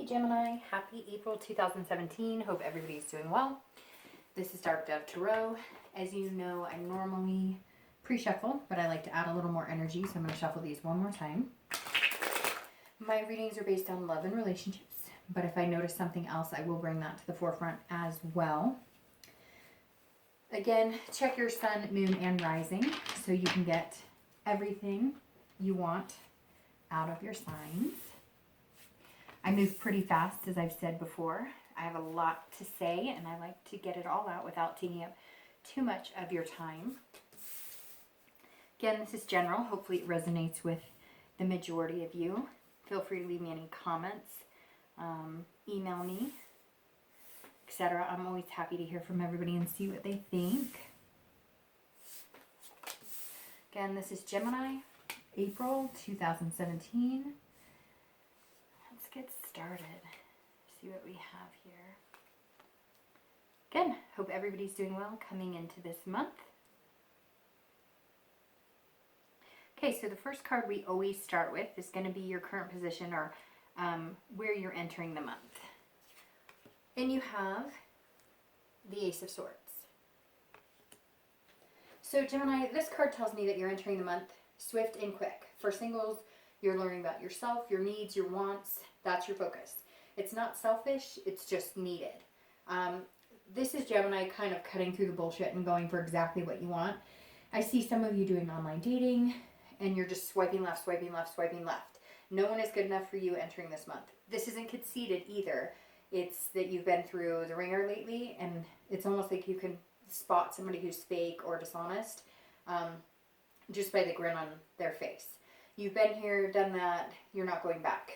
Gemini. Happy April 2017. Hope everybody's doing well. This is Dark Dove Tarot. As you know, I normally pre-shuffle, but I like to add a little more energy, so I'm going to shuffle these one more time. My readings are based on love and relationships, but if I notice something else, I will bring that to the forefront as well. Again, check your sun, moon, and rising so you can get everything you want out of your signs. I move pretty fast, as I've said before. I have a lot to say, and I like to get it all out without taking up too much of your time. Again, this is general. Hopefully it resonates with the majority of you. Feel free to leave me any comments, email me, etc. I'm always happy to hear from everybody and see what they think. Again, this is Gemini, April 2017. Let's get started. See what we have here. Again, hope everybody's doing well coming into this month. Okay, so the first card we always start with is going to be your current position or where you're entering the month. And you have the Ace of Swords. So Gemini, this card tells me that you're entering the month swift and quick. For singles, you're learning about yourself, your needs, your wants. That's your focus. It's not selfish, it's just needed. This is Gemini kind of cutting through the bullshit and going for exactly what you want. I see some of you doing online dating and you're just swiping left, swiping left, swiping left. No one is good enough for you entering this month. This isn't conceited either. It's that you've been through the ringer lately and it's almost like you can spot somebody who's fake or dishonest just by the grin on their face. You've been here, done that, you're not going back.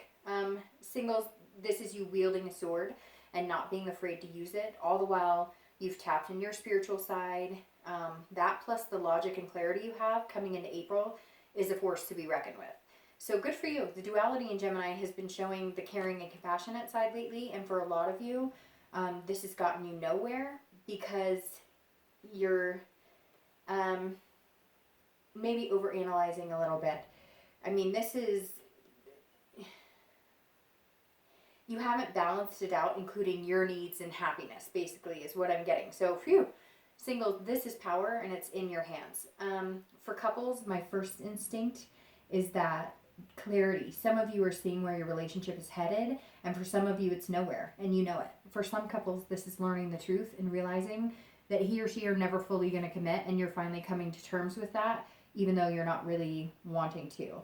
Singles, this is you wielding a sword and not being afraid to use it. All the while, you've tapped in your spiritual side. That plus the logic and clarity you have coming into April is a force to be reckoned with. So good for you. The duality in Gemini has been showing the caring and compassionate side lately. And for a lot of you, this has gotten you nowhere because you're maybe overanalyzing a little bit. I mean, this is... You haven't balanced it out, including your needs and happiness, basically, is what I'm getting. So, phew, singles, this is power, and it's in your hands. For couples, my first instinct is that clarity. Some of you are seeing where your relationship is headed, and for some of you, it's nowhere, and you know it. For some couples, this is learning the truth and realizing that he or she are never fully going to commit, and you're finally coming to terms with that, even though you're not really wanting to.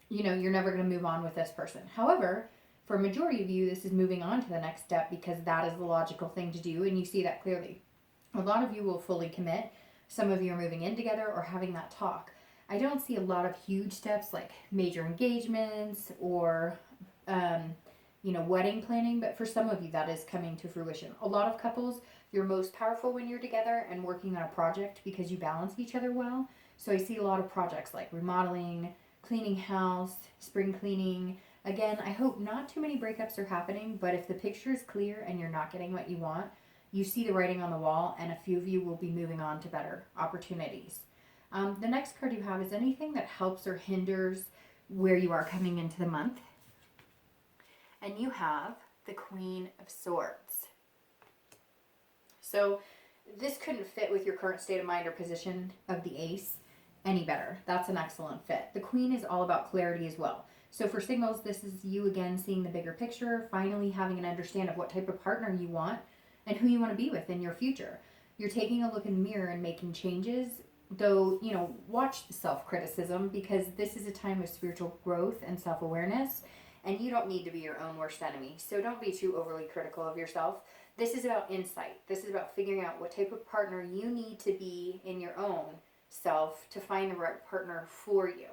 You know, you're never going to move on with this person. However, for a majority of you, this is moving on to the next step because that is the logical thing to do, and you see that clearly. A lot of you will fully commit. Some of you are moving in together or having that talk. I don't see a lot of huge steps like major engagements or, wedding planning, but for some of you, that is coming to fruition. A lot of couples, you're most powerful when you're together and working on a project because you balance each other well. So I see a lot of projects like remodeling, cleaning house, spring cleaning. Again, I hope not too many breakups are happening, but if the picture is clear and you're not getting what you want, you see the writing on the wall, and a few of you will be moving on to better opportunities. The next card you have is anything that helps or hinders where you are coming into the month. And you have the Queen of Swords. So this couldn't fit with your current state of mind or position of the Ace any better. That's an excellent fit. The Queen is all about clarity as well. So for singles, this is you again seeing the bigger picture, finally having an understanding of what type of partner you want and who you want to be with in your future. You're taking a look in the mirror and making changes, though, watch the self-criticism because this is a time of spiritual growth and self-awareness, and you don't need to be your own worst enemy. So don't be too overly critical of yourself. This is about insight. This is about figuring out what type of partner you need to be in your own self to find the right partner for you.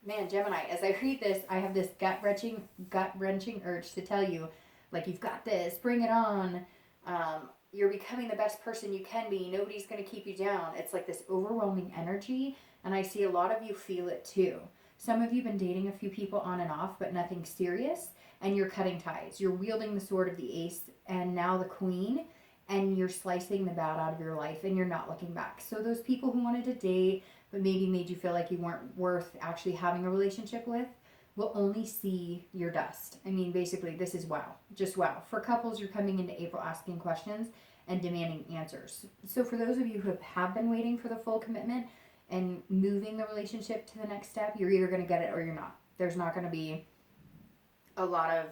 Man, Gemini, as I read this, I have this gut-wrenching urge to tell you, like, you've got this, bring it on. You're becoming the best person you can be. Nobody's going to keep you down. It's like this overwhelming energy, and I see a lot of you feel it too. Some of you have been dating a few people on and off, but nothing serious, and you're cutting ties. You're wielding the sword of the Ace and now the Queen, and you're slicing the bad out of your life, and you're not looking back. So those people who wanted to date, but maybe made you feel like you weren't worth actually having a relationship with, will only see your dust. I mean, basically, this is wow. Just wow. For couples, you're coming into April asking questions and demanding answers. So for those of you who have been waiting for the full commitment and moving the relationship to the next step, you're either going to get it or you're not. There's not going to be a lot of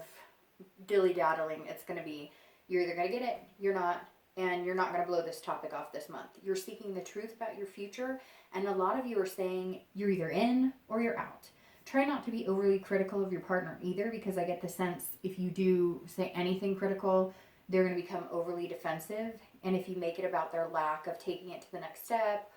dilly-daddling. It's going to be, you're either going to get it, you're not, and you're not going to blow this topic off this month. You're seeking the truth about your future, and a lot of you are saying you're either in or you're out. Try not to be overly critical of your partner either, because I get the sense if you do say anything critical, they're going to become overly defensive. And if you make it about their lack of taking it to the next step,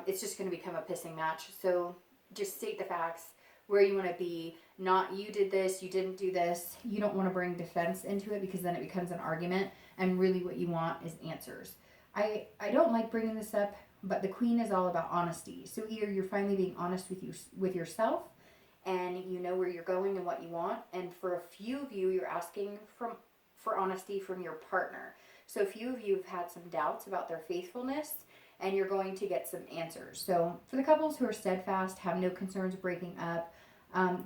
it's just going to become a pissing match. So just state the facts, where you want to be, not you did this, you didn't do this. You don't want to bring defense into it, because then it becomes an argument, and really what you want is answers. I don't like bringing this up, but the Queen is all about honesty. So either you're finally being honest with yourself, and you know where you're going and what you want, and for a few of you, you're asking for honesty from your partner. So a few of you have had some doubts about their faithfulness, and you're going to get some answers. So for the couples who are steadfast, have no concerns breaking up,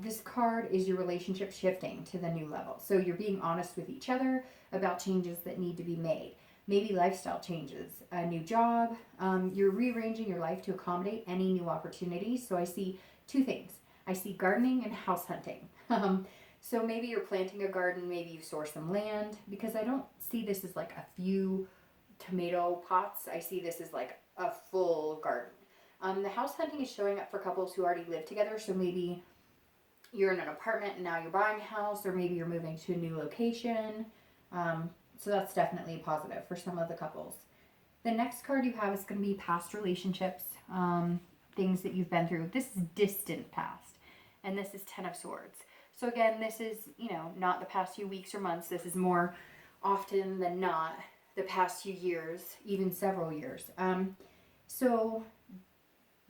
this card is your relationship shifting to the new level. So you're being honest with each other about changes that need to be made. Maybe lifestyle changes, a new job. You're rearranging your life to accommodate any new opportunities. So I see two things. I see gardening and house hunting. So maybe you're planting a garden, maybe you source some land, because I don't see this as like a few tomato pots. I see this as like a full garden. The house hunting is showing up for couples who already live together. So maybe you're in an apartment and now you're buying a house, or maybe you're moving to a new location. So that's definitely a positive for some of the couples. The next card you have is going to be past relationships, things that you've been through. This is distant past, and this is Ten of Swords. So again, this is, not the past few weeks or months. This is more often than not the past few years, even several years. So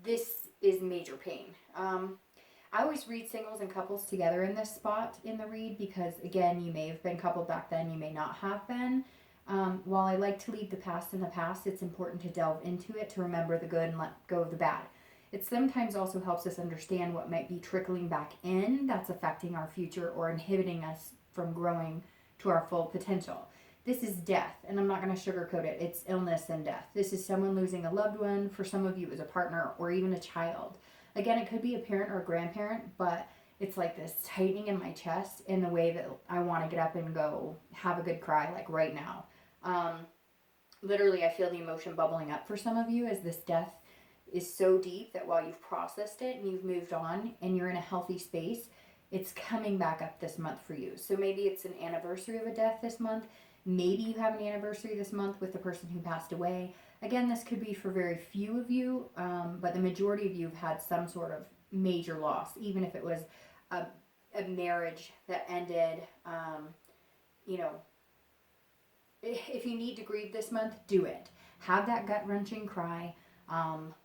this is major pain. I always read singles and couples together in this spot in the read, because again, you may have been coupled back then, you may not have been. While I like to leave the past in the past, it's important to delve into it to remember the good and let go of the bad. It sometimes also helps us understand what might be trickling back in that's affecting our future or inhibiting us from growing to our full potential. This is death, and I'm not going to sugarcoat it. It's illness and death. This is someone losing a loved one. For some of you, it was a partner or even a child. Again, it could be a parent or a grandparent, but it's like this tightening in my chest in the way that I want to get up and go have a good cry, like right now. Literally, I feel the emotion bubbling up for some of you, as this death is so deep that while you've processed it and you've moved on and you're in a healthy space, it's coming back up this month for you. So maybe it's an anniversary of a death this month. Maybe you have an anniversary this month with the person who passed away. Again, this could be for very few of you, but the majority of you have had some sort of major loss, even if it was a marriage that ended. If you need to grieve this month, do it. Have that gut-wrenching cry.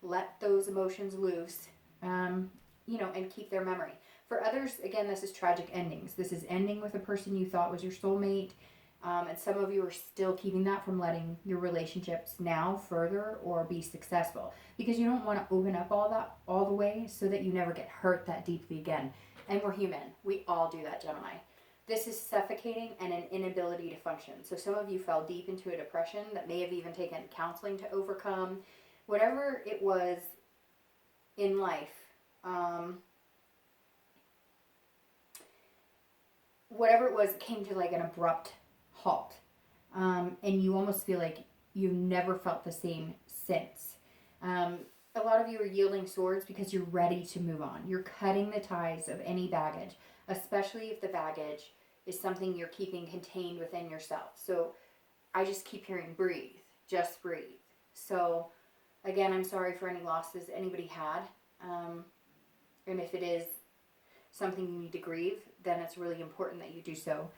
Let those emotions loose, and keep their memory. For others, again, this is tragic endings. This is ending with a person you thought was your soulmate. And some of you are still keeping that from letting your relationships now further or be successful, because you don't want to open up all the way so that you never get hurt that deeply again. And we're human. We all do that, Gemini. This is suffocating and an inability to function. So some of you fell deep into a depression that may have even taken counseling to overcome. Whatever it was in life, whatever it was, it came to like an abrupt halt, and you almost feel like you've never felt the same since. A lot of you are yielding swords because you're ready to move on. You're cutting the ties of any baggage, especially if the baggage is something you're keeping contained within yourself. So I just keep hearing breathe, just breathe. So again, I'm sorry for any losses anybody had, and if it is something you need to grieve, then it's really important that you do so.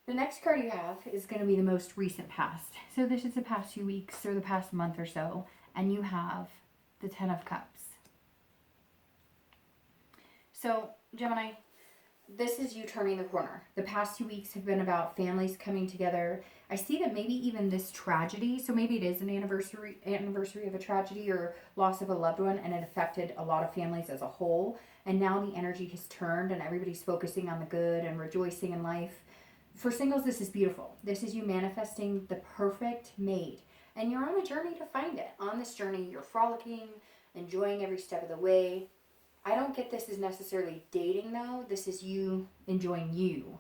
The next card you have is going to be the most recent past. So this is the past few weeks or the past month or so, and you have the Ten of Cups. So, Gemini, this is you turning the corner. The past 2 weeks have been about families coming together. I see that maybe even this tragedy, so maybe it is an anniversary of a tragedy or loss of a loved one, and it affected a lot of families as a whole. And now the energy has turned and everybody's focusing on the good and rejoicing in life. For singles, this is beautiful. This is you manifesting the perfect mate. And you're on a journey to find it. On this journey, you're frolicking, enjoying every step of the way. I don't get this as necessarily dating though. This is you enjoying you.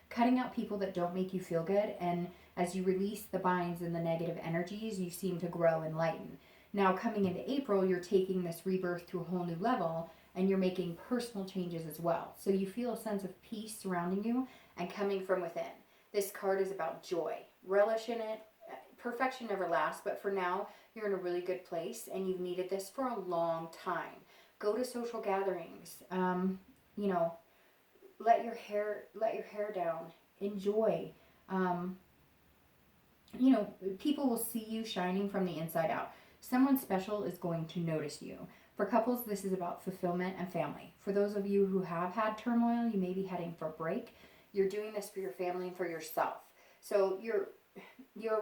Cutting out people that don't make you feel good. And as you release the binds and the negative energies, you seem to grow and lighten. Now, coming into April, you're taking this rebirth to a whole new level and you're making personal changes as well. So you feel a sense of peace surrounding you and coming from within. This card is about joy. Relish in it. Perfection never lasts, but for now, you're in a really good place and you've needed this for a long time. Go to social gatherings. You know, let your hair down. Enjoy. You know, people will see you shining from the inside out. Someone special is going to notice you. For couples, this is about fulfillment and family. For those of you who have had turmoil, you may be heading for a break. You're doing this for your family and for yourself. So you're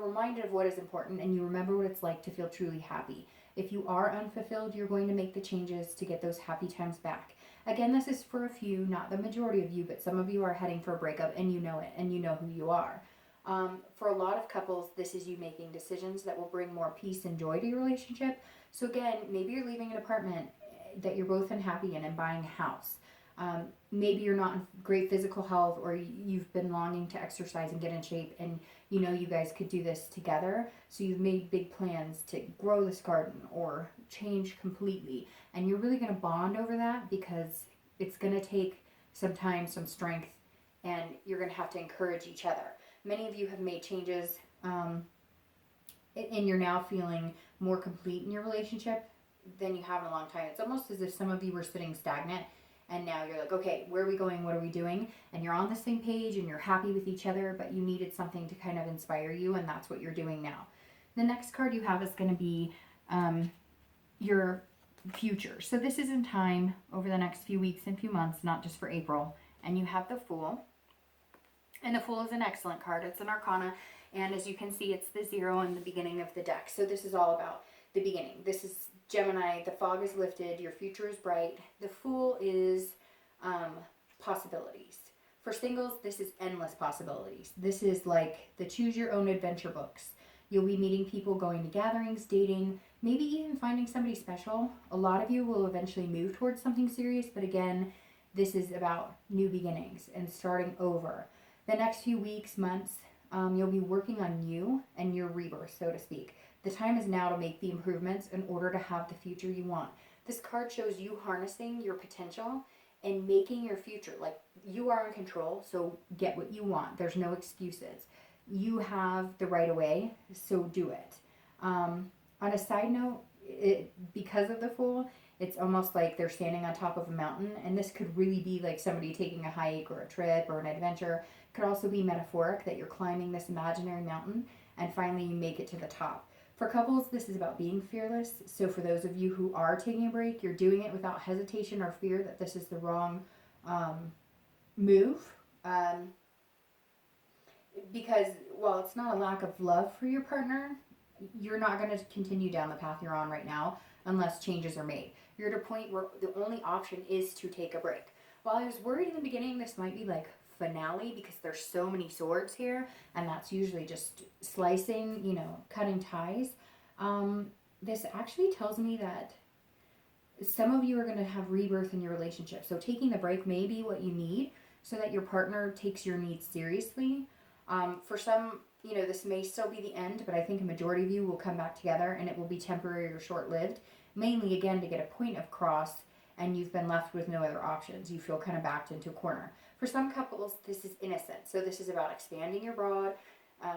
reminded of what is important and you remember what it's like to feel truly happy. If you are unfulfilled, you're going to make the changes to get those happy times back. Again, this is for a few, not the majority of you, but some of you are heading for a breakup and you know it and you know who you are. For a lot of couples, this is you making decisions that will bring more peace and joy to your relationship. So again, maybe you're leaving an apartment that you're both unhappy in and buying a house. Maybe you're not in great physical health or you've been longing to exercise and get in shape and you know you guys could do this together. So you've made big plans to grow this garden or change completely. And you're really going to bond over that because it's going to take some time, some strength, and you're going to have to encourage each other. Many of you have made changes and you're now feeling more complete in your relationship than you have in a long time. It's almost as if some of you were sitting stagnant and now you're like, okay, where are we going? What are we doing? And you're on the same page and you're happy with each other, but you needed something to kind of inspire you, and that's what you're doing now. The next card you have is going to be your future. So this is in time over the next few weeks and few months, not just for April. And you have the Fool. And the Fool is an excellent card. It's an arcana. And as you can see, it's the 0 in the beginning of the deck. So this is all about the beginning. This is Gemini. The fog is lifted. Your future is bright. The Fool is possibilities. For singles, this is endless possibilities. This is like the choose your own adventure books. You'll be meeting people, going to gatherings, dating, maybe even finding somebody special. A lot of you will eventually move towards something serious, but again, this is about new beginnings and starting over. The next few weeks, months, you'll be working on you and your rebirth, so to speak. The time is now to make the improvements in order to have the future you want. This card shows you harnessing your potential and making your future. Like, you are in control, so get what you want. There's no excuses. You have the right of way, so do it. On a side note, because of the Fool, it's almost like they're standing on top of a mountain, and this could really be like somebody taking a hike or a trip or an adventure. It could also be metaphoric that you're climbing this imaginary mountain and finally you make it to the top. For couples, this is about being fearless. So for those of you who are taking a break, you're doing it without hesitation or fear that this is the wrong move. Because while it's not a lack of love for your partner, you're not going to continue down the path you're on right now unless changes are made. You're at a point where the only option is to take a break. While I was worried in the beginning this might be like finale because there's so many swords here, and that's usually just slicing, cutting ties. This actually tells me that some of you are going to have rebirth in your relationship. So taking the break may be what you need so that your partner takes your needs seriously. For some, this may still be the end, but I think a majority of you will come back together and it will be temporary or short-lived, mainly again to get a point of cross and you've been left with no other options. You feel kind of backed into a corner. For some couples, this is innocent. So this is about expanding your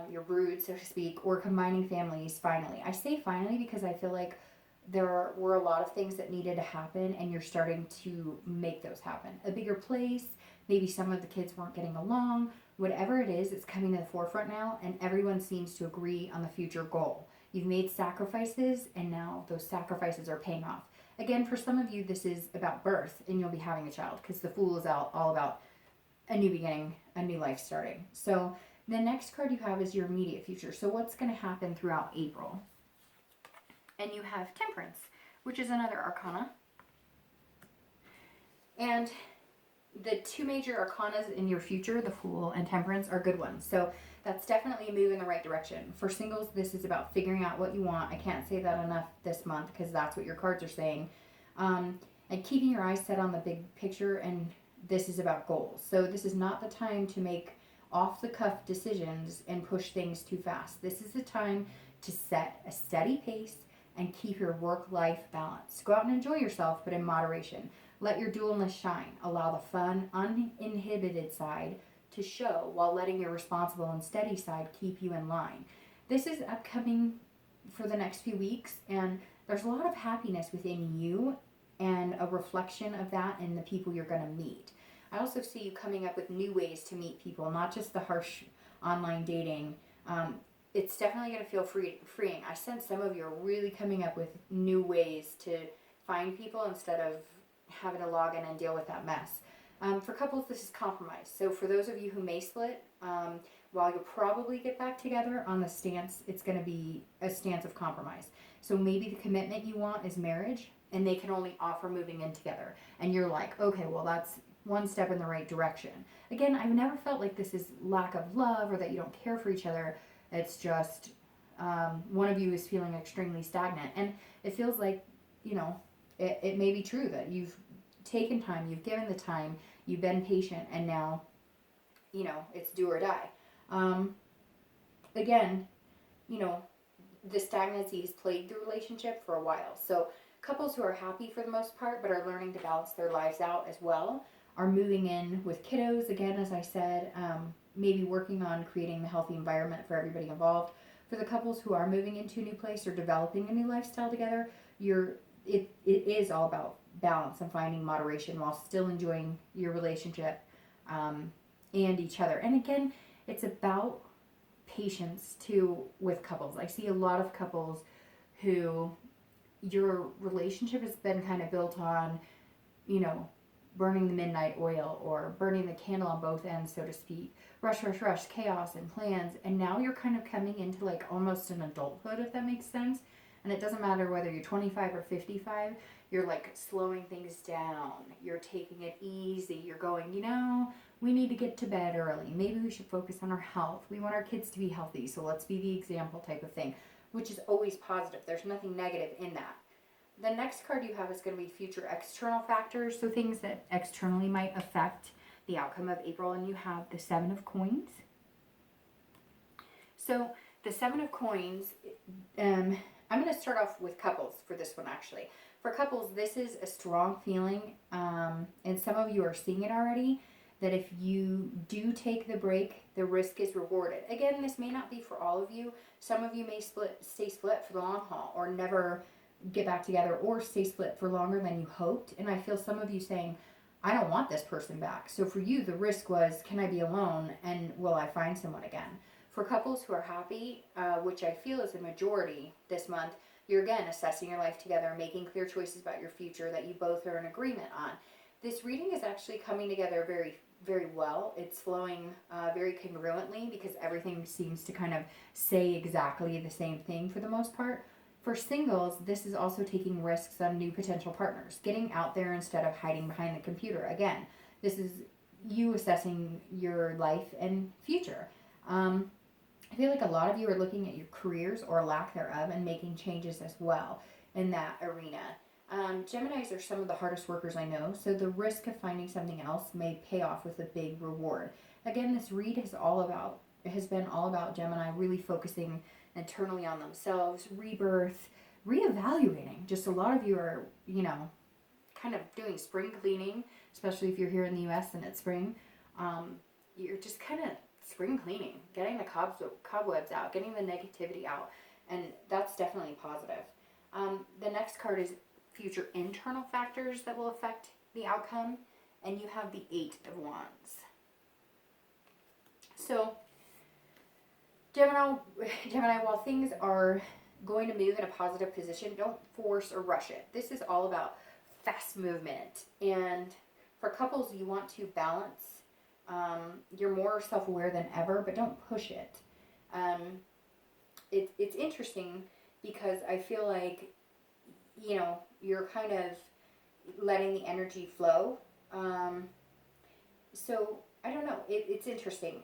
your brood, so to speak, or combining families finally. I say finally because I feel like there were a lot of things that needed to happen and you're starting to make those happen. A bigger place, maybe some of the kids weren't getting along. Whatever it is, it's coming to the forefront now and everyone seems to agree on the future goal. You've made sacrifices and now those sacrifices are paying off. Again, for some of you, this is about birth, and you'll be having a child, because the Fool is all about a new beginning, a new life starting. So the next card you have is your immediate future. So what's going to happen throughout April? And you have Temperance, which is another arcana. And the two major arcanas in your future, the Fool and Temperance, are good ones. So that's definitely a move in the right direction. For singles, this is about figuring out what you want. I can't say that enough this month, because that's what your cards are saying. And keeping your eyes set on the big picture, and this is about goals. So this is not the time to make off-the-cuff decisions and push things too fast. This is the time to set a steady pace and keep your work-life balance. Go out and enjoy yourself, but in moderation. Let your dualness shine. Allow the fun, uninhibited side to show, while letting your responsible and steady side keep you in line. This is upcoming for the next few weeks, and there's a lot of happiness within you and a reflection of that in the people you're going to meet. I also see you coming up with new ways to meet people, not just the harsh online dating. It's definitely going to feel freeing. I sense some of you are really coming up with new ways to find people instead of having to log in and deal with that mess. For couples, this is compromise. So for those of you who may split, while you'll probably get back together on the stance, it's going to be a stance of compromise. So maybe the commitment you want is marriage, and they can only offer moving in together. And you're like, okay, well, that's one step in the right direction. Again, I've never felt like this is lack of love or that you don't care for each other. It's just one of you is feeling extremely stagnant. And it feels like, it may be true that you've taken time, you've given the time, you've been patient, and now, it's do or die. Again, the stagnancy has plagued the relationship for a while. So couples who are happy for the most part, but are learning to balance their lives out as well, are moving in with kiddos, again, as I said, maybe working on creating the healthy environment for everybody involved. For the couples who are moving into a new place or developing a new lifestyle together, it is all about balance and finding moderation while still enjoying your relationship and each other. And again, it's about patience too with couples. I see a lot of couples who your relationship has been kind of built on, burning the midnight oil or burning the candle on both ends, so to speak. Rush, chaos and plans. And now you're kind of coming into like almost an adulthood, if that makes sense. And it doesn't matter whether you're 25 or 55, you're like slowing things down. You're taking it easy. You're going, we need to get to bed early. Maybe we should focus on our health. We want our kids to be healthy, so let's be the example type of thing, which is always positive. There's nothing negative in that. The next card you have is going to be future external factors, so things that externally might affect the outcome of April, and you have the Seven of Coins. So the Seven of Coins, I'm going to start off with couples for this one, actually. For couples, this is a strong feeling, and some of you are seeing it already, that if you do take the break, the risk is rewarded. Again, this may not be for all of you. Some of you may stay split for the long haul, or never get back together, or stay split for longer than you hoped. And I feel some of you saying, I don't want this person back. So for you, the risk was, can I be alone, and will I find someone again? For couples who are happy, which I feel is the majority this month, you're again assessing your life together, making clear choices about your future that you both are in agreement on. This reading is actually coming together very, very well. It's flowing very congruently, because everything seems to kind of say exactly the same thing for the most part. For singles, this is also taking risks on new potential partners, getting out there instead of hiding behind the computer. Again, this is you assessing your life and future. I feel like a lot of you are looking at your careers or lack thereof and making changes as well in that arena. Geminis are some of the hardest workers I know, so the risk of finding something else may pay off with a big reward. Again, this read has been all about Gemini really focusing internally on themselves, rebirth, reevaluating. Just a lot of you are, kind of doing spring cleaning, especially if you're here in the US and it's spring. You're just kind of spring cleaning, getting the cobwebs out, getting the negativity out, and that's definitely positive. The next card is future internal factors that will affect the outcome, and you have the Eight of Wands. So Gemini, while things are going to move in a positive position, don't force or rush it. This is all about fast movement. And for couples, you want to balance. You're more self-aware than ever, but don't push it. It's interesting because I feel like, you're kind of letting the energy flow. So I don't know. It's interesting.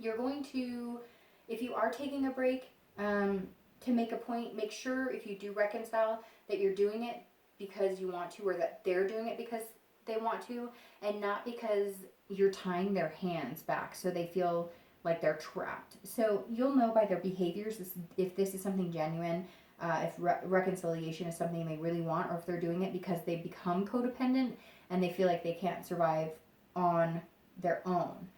You're going to, if you are taking a break, to make a point, make sure if you do reconcile that you're doing it because you want to, or that they're doing it because they want to, and not because you're tying their hands back so they feel like they're trapped. So you'll know by their behaviors if this is something genuine, if reconciliation is something they really want, or if they're doing it because they become codependent and they feel like they can't survive on their own.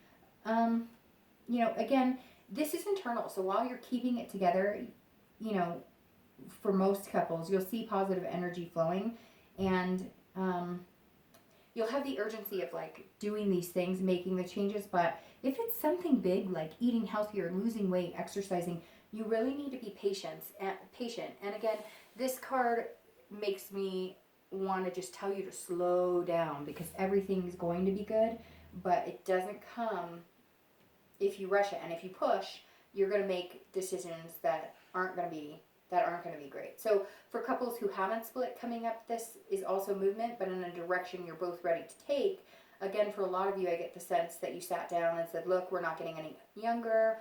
Again, this is internal. So while you're keeping it together, for most couples, you'll see positive energy flowing, and you'll have the urgency of like doing these things, making the changes. But if it's something big like eating healthier, losing weight, exercising, you really need to be patient. And again, this card makes me want to just tell you to slow down, because everything's going to be good, but it doesn't come if you rush it. And if you push, you're going to make decisions that aren't going to be great. So for couples who haven't split coming up, this is also movement, but in a direction you're both ready to take. Again, for a lot of you, I get the sense that you sat down and said, look, we're not getting any younger.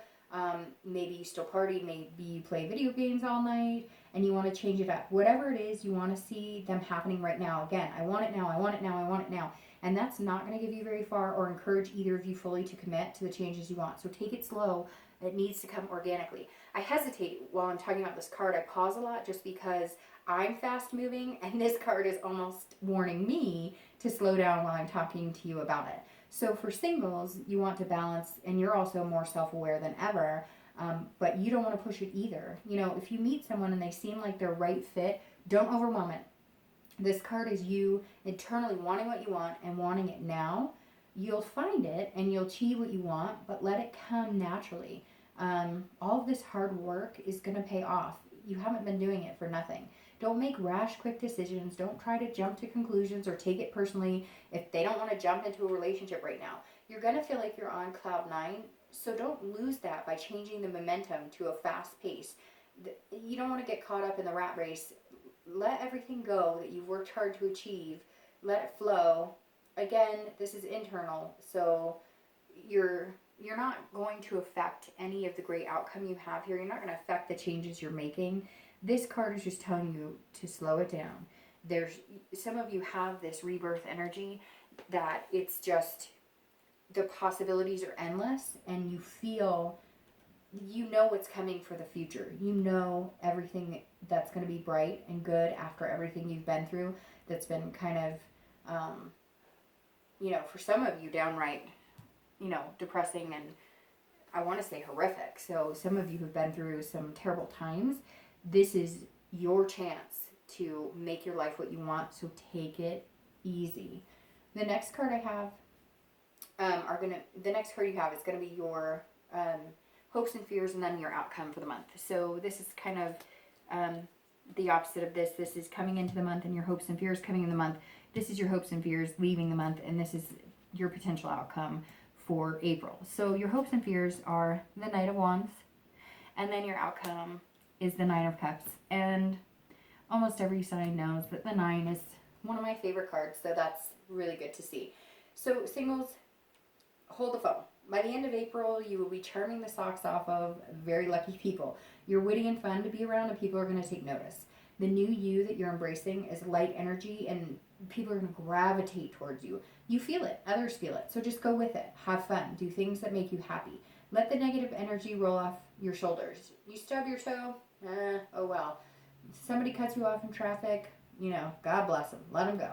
Maybe you still party, maybe you play video games all night, and you want to change it up. Whatever it is, you want to see them happening right now. Again, I want it now, I want it now, I want it now. And that's not going to give you very far or encourage either of you fully to commit to the changes you want. So take it slow. It needs to come organically. I hesitate while I'm talking about this card. I pause a lot just because I'm fast moving, and this card is almost warning me to slow down while I'm talking to you about it. So for singles, you want to balance, and you're also more self-aware than ever, but you don't want to push it either. If you meet someone and they seem like they're right fit, don't overwhelm it. This card is you internally wanting what you want and wanting it now. You'll find it and you'll achieve what you want, but let it come naturally. All of this hard work is going to pay off. You haven't been doing it for nothing. Don't make rash, quick decisions. Don't try to jump to conclusions or take it personally if they don't want to jump into a relationship right now. You're going to feel like you're on cloud nine, so don't lose that by changing the momentum to a fast pace. You don't want to get caught up in the rat race. Let everything go that you've worked hard to achieve. Let it flow. Again, this is internal, so you're not going to affect any of the great outcome you have here. You're not going to affect the changes you're making. This card is just telling you to slow it down. Some of you have this rebirth energy that it's just, the possibilities are endless, and you feel, what's coming for the future. Everything that's going to be bright and good after everything you've been through that's been kind of, for some of you downright, depressing and I want to say horrific. So some of you have been through some terrible times. This is your chance to make your life what you want, so take it easy. The next card I have the next card you have is going to be your hopes and fears, and then your outcome for the month. So this is kind of the opposite of this. This is coming into the month, and your hopes and fears coming in the month. This is your hopes and fears leaving the month, and this is your potential outcome for April. So your hopes and fears are the Knight of Wands, and then your outcome is the Nine of Cups. And almost every sign knows that the 9 is one of my favorite cards, so that's really good to see. So singles, hold the phone. By the end of April, you will be charming the socks off of very lucky people. You're witty and fun to be around, and people are going to take notice. The new you that you're embracing is light energy, and people are going to gravitate towards you. You feel it. Others feel it. So just go with it. Have fun. Do things that make you happy. Let the negative energy roll off your shoulders. You stub your toe? Oh well. Somebody cuts you off in traffic? God bless them. Let them go.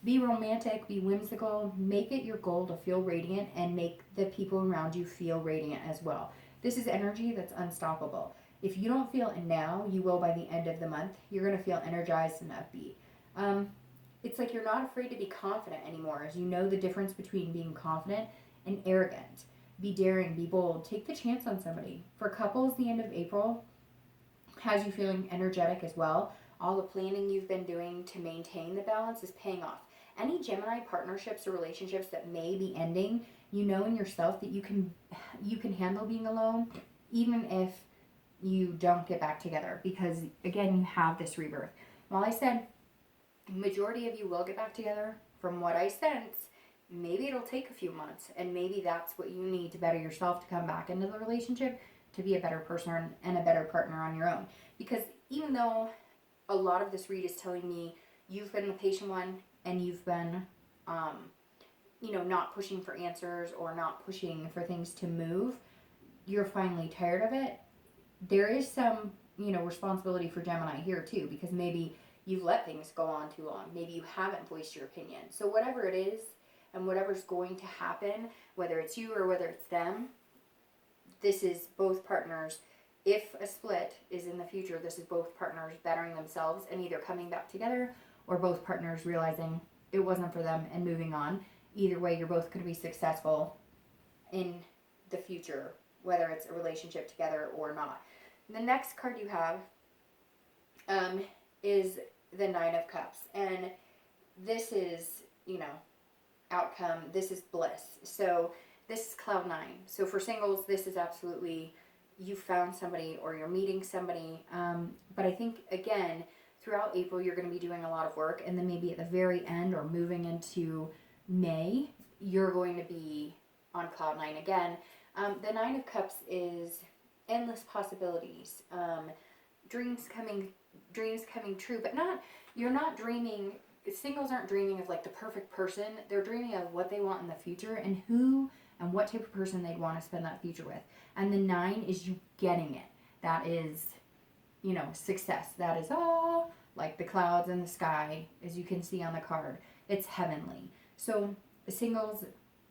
Be romantic. Be whimsical. Make it your goal to feel radiant, and make the people around you feel radiant as well. This is energy that's unstoppable. If you don't feel it now, you will by the end of the month. You're going to feel energized and upbeat. It's like you're not afraid to be confident anymore, as you know the difference between being confident and arrogant. Be daring, be bold, take the chance on somebody. For couples, the end of April, has you feeling energetic as well. All the planning you've been doing to maintain the balance is paying off. Any Gemini partnerships or relationships that may be ending, you know in yourself that you can handle being alone, even if you don't get back together, because again, you have this rebirth. While I said majority of you will get back together, from what I sense, maybe it'll take a few months, and maybe that's what you need to better yourself to come back into the relationship, to be a better person and a better partner on your own. Because even though a lot of this read is telling me you've been the patient one and you've been not pushing for answers or not pushing for things to move, you're finally tired of it. There is some responsibility for Gemini here too, because maybe you've let things go on too long. Maybe you haven't voiced your opinion. So whatever it is and whatever's going to happen, whether it's you or whether it's them, this is both partners. If a split is in the future, this is both partners bettering themselves and either coming back together, or both partners realizing it wasn't for them and moving on. Either way, you're both going to be successful in the future, whether it's a relationship together or not. The next card you have is the Nine of Cups. And this is, outcome. This is bliss. So this is cloud nine. So for singles, this is absolutely, you found somebody or you're meeting somebody. But I think, again, throughout April, you're going to be doing a lot of work. And then maybe at the very end or moving into May, you're going to be on cloud nine again. The Nine of Cups is endless possibilities. Dreams coming true, but you're not dreaming. Singles aren't dreaming of like the perfect person. They're dreaming of what they want in the future and who and what type of person they'd want to spend that future with. And the 9 is you getting it. That is, success. That is all like the clouds and the sky, as you can see on the card. It's heavenly. So the singles,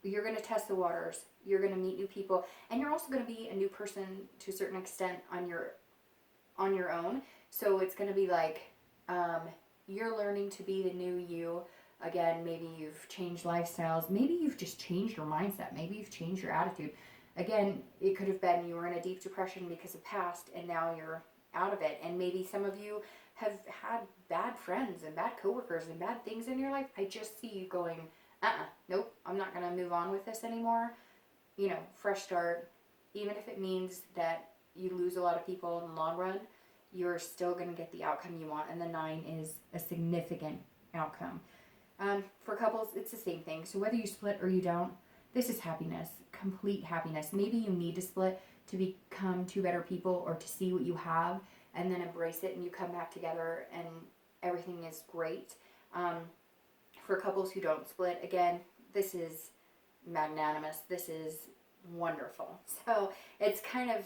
you're going to test the waters. You're going to meet new people, and you're also going to be a new person to a certain extent on your own. So it's going to be like you're learning to be the new you. Again, maybe you've changed lifestyles. Maybe you've just changed your mindset. Maybe you've changed your attitude. Again, it could have been you were in a deep depression because of past, and now you're out of it. And maybe some of you have had bad friends and bad coworkers and bad things in your life. I just see you going, nope, I'm not going to move on with this anymore. Fresh start. Even if it means that you lose a lot of people in the long run, you're still going to get the outcome you want. And the 9 is a significant outcome. For couples, it's the same thing. So whether you split or you don't, this is happiness, complete happiness. Maybe you need to split to become two better people, or to see what you have and then embrace it, and you come back together and everything is great. For couples who don't split, again, this is magnanimous. This is wonderful. So it's kind of,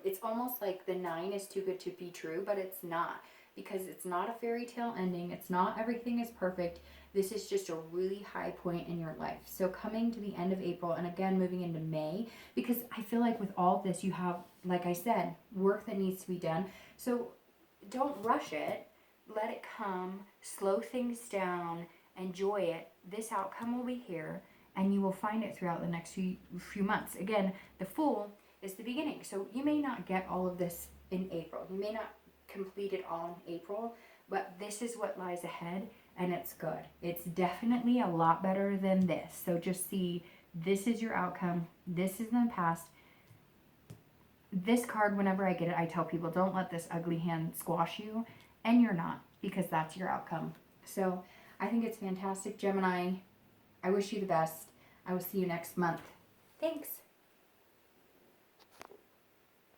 it's almost like the 9 is too good to be true, but it's not, because it's not a fairy tale ending. It's not everything is perfect. This is just a really high point in your life. So coming to the end of April, and again moving into May, because I feel like with all this you have, like I said, work that needs to be done. So don't rush it. Let it come. Slow things down. Enjoy it. This outcome will be here, and you will find it throughout the next few months. Again, the Fool is the beginning. So you may not get all of this in April. You may not complete it all in April, but this is what lies ahead, and it's good. It's definitely a lot better than this. So just see, this is your outcome. This is in the past. This card, whenever I get it, I tell people, don't let this ugly hand squash you, and you're not, because that's your outcome. So I think it's fantastic, Gemini. I wish you the best. I will see you next month. Thanks.